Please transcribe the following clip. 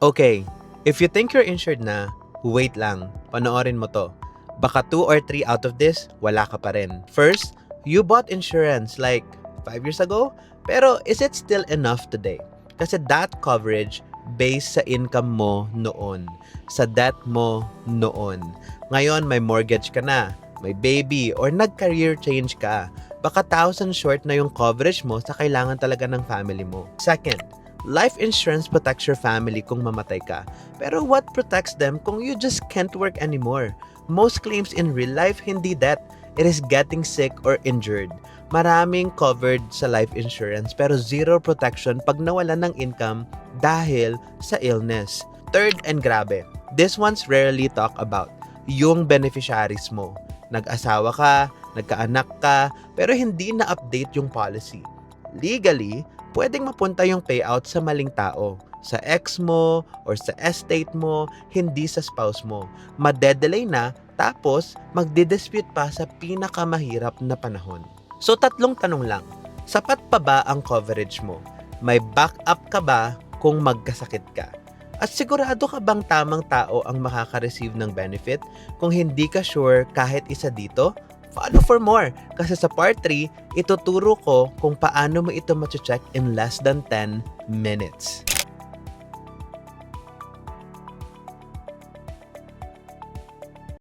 Okay, if you think you're insured na, wait lang, panoorin mo to. Baka 2 or 3 out of this, wala ka pa rin. First, you bought insurance like 5 years ago, pero is it still enough today? Kasi that coverage based sa income mo noon, sa debt mo noon. Ngayon, may mortgage ka na, may baby, or nag-career change ka. Baka 1,000 short na yung coverage mo sa kailangan talaga ng family mo. Second, life insurance protects your family kung mamatay ka. Pero what protects them kung you just can't work anymore? Most claims in real life, hindi death. It is getting sick or injured. Maraming covered sa life insurance pero zero protection pag nawalan ng income dahil sa illness. Third and grabe, this one's rarely talk about. Yung beneficiaries mo. Nag-asawa ka, nagkaanak ka, pero hindi na-update yung policy. Legally, pwedeng mapunta yung payout sa maling tao. Sa ex mo or sa estate mo, hindi sa spouse mo. Madedelay na, tapos magdidispute pa sa pinakamahirap na panahon. So 3 tanong lang. Sapat pa ba ang coverage mo? May backup ka ba kung magkasakit ka? At sigurado ka bang tamang tao ang makaka-receive ng benefit? Kung hindi ka sure kahit isa dito, follow for more. Kasi sa part 3, ituturo ko kung paano mo ito ma-check in less than 10 minutes.